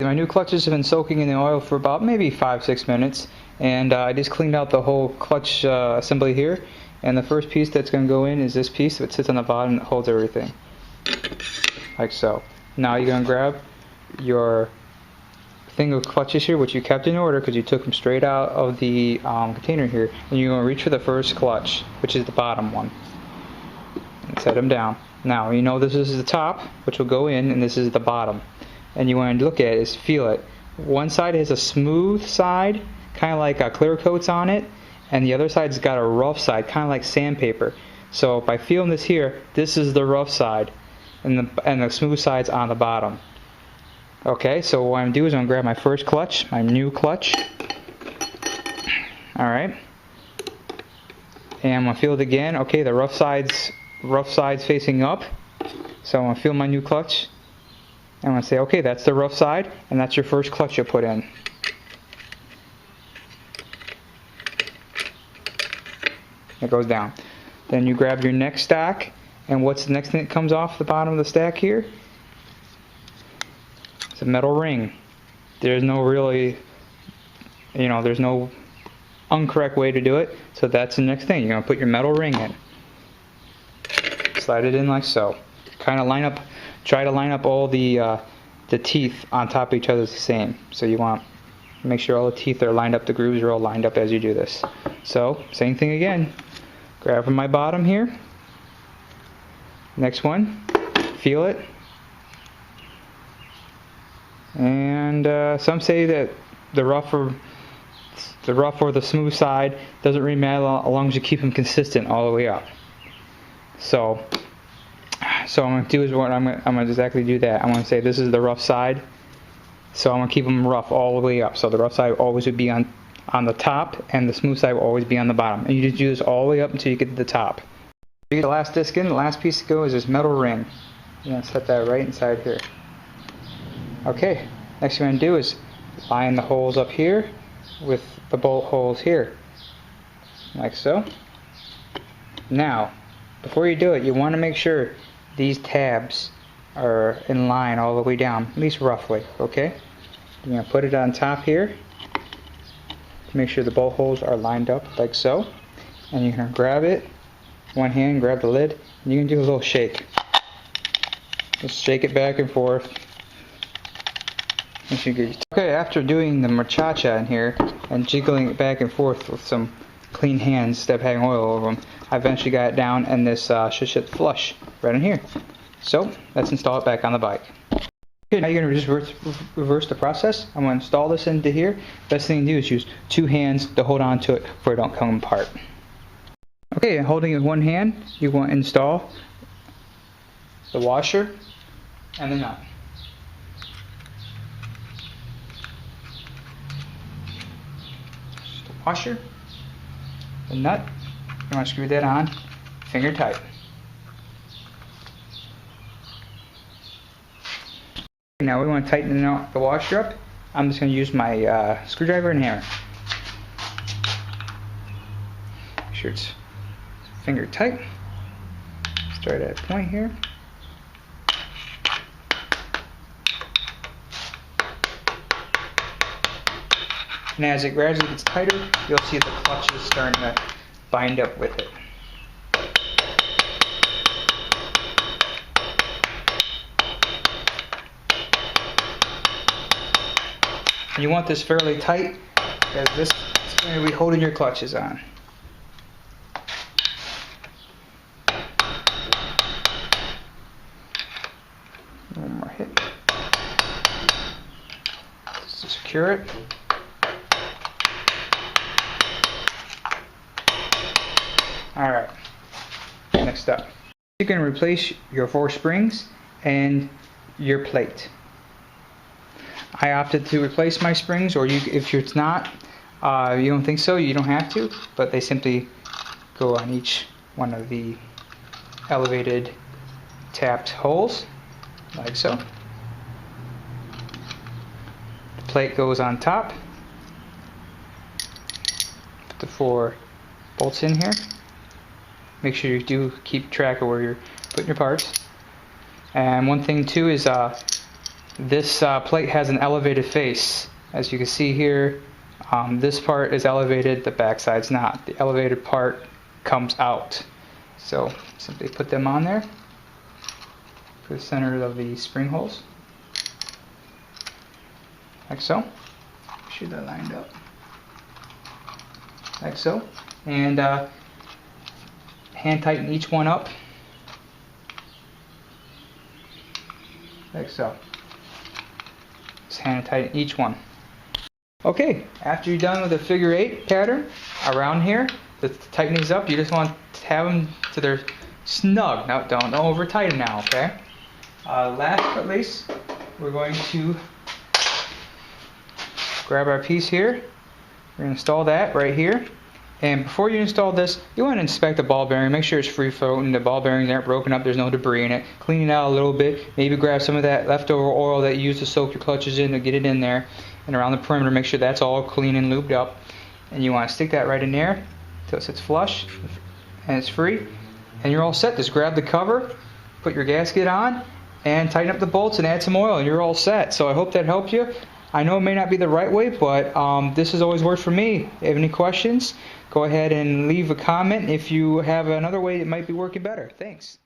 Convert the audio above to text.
My new clutches have been soaking in the oil for about maybe 5-6 minutes, and I just cleaned out the whole clutch assembly here, and the first piece that's going to go in is this piece that sits on the bottom that holds everything, like so. Now you're going to grab your thing of clutches here, which you kept in order because you took them straight out of the container here, and you're going to reach for the first clutch, which is the bottom one, and set them down. Now you know this is the top, which will go in, and this is the bottom. And you want to look at it is feel it. One side has a smooth side, kind of like a clear coats on it, and the other side's got a rough side, kind of like sandpaper. So by feeling this here, this is the rough side, and the smooth side's on the bottom. Okay, so what I'm gonna do is I'm gonna grab my first clutch, my new clutch. All right, and I'm gonna feel it again. Okay, the rough side's facing up, so I'm gonna feel my new clutch. I'm going to say, okay, that's the rough side, and that's your first clutch you'll put in. It goes down. Then you grab your next stack, and what's the next thing that comes off the bottom of the stack here? It's a metal ring. There's no really, there's no incorrect way to do it, so that's the next thing. You're going to put your metal ring in. Slide it in like so. Kind of try to line up all the teeth on top of each other the same. So you want to make sure all the teeth are lined up, the grooves are all lined up as you do this. So same thing again. Grab from my bottom here. Next one. Feel it. And some say that the rough or the smooth side doesn't really matter as long as you keep them consistent all the way up. So what I'm going to do is I'm going to exactly do that. I'm going to say this is the rough side, so I'm going to keep them rough all the way up. So the rough side always would be on the top, and the smooth side will always be on the bottom. And you just do this all the way up until you get to the top. You get the last disc in, the last piece to go is this metal ring. You're going to set that right inside here. Okay, next thing you're going to do is line the holes up here with the bolt holes here, like so. Now, before you do it, you want to make sure these tabs are in line all the way down, at least roughly, okay? You're going to put it on top here. Make sure the bolt holes are lined up like so. And you're going to grab it, one hand, grab the lid, and you can do a little shake. Just shake it back and forth. Okay, after doing the muchacha in here and jiggling it back and forth with some clean hands instead of having oil over them, I eventually got it down, and this should sit flush right in here. So let's install it back on the bike. Okay, now you're going to just reverse the process. I'm going to install this into here. Best thing to do is use two hands to hold on to it before it don't come apart. Okay, and holding it with one hand, you want to install the washer and the nut. Just the washer, the nut. You want to screw that on, finger tight. Now we want to tighten the washer up. I'm just going to use my screwdriver and hammer. Make sure it's finger tight. Start at a point here. And as it gradually gets tighter, you'll see the clutches starting to bind up with it. You want this fairly tight, because this is going to be holding your clutches on. One more hit. Just to secure it. Alright, next up. You can replace your 4 springs and your plate. I opted to replace my springs, or if it's not, you don't think so, you don't have to, but they simply go on each one of the elevated tapped holes, like so. The plate goes on top. Put the 4 bolts in here. Make sure you do keep track of where you're putting your parts. And one thing too is this plate has an elevated face. As you can see here, this part is elevated, the back side's not. The elevated part comes out. So simply put them on there for the center of the spring holes, like so. Make sure they're lined up, like so. And hand tighten each one up, like so. Just hand tighten each one. Okay, after you're done with the figure 8 pattern around here, to tighten these up, you just want to have them to their snug. Now, don't over tighten now, okay? Last but least, we're going to grab our piece here. We're going to install that right here. And before you install this, you want to inspect the ball bearing. Make sure it's free floating, the ball bearings aren't broken up, there's no debris in it. Clean it out a little bit. Maybe grab some of that leftover oil that you used to soak your clutches in to get it in there. And around the perimeter, make sure that's all clean and lubed up. And you want to stick that right in there until it sits flush and it's free. And you're all set. Just grab the cover, put your gasket on, and tighten up the bolts and add some oil, and you're all set. So I hope that helped you. I know it may not be the right way, but this has always worked for me. If you have any questions, go ahead and leave a comment if you have another way that might be working better. Thanks.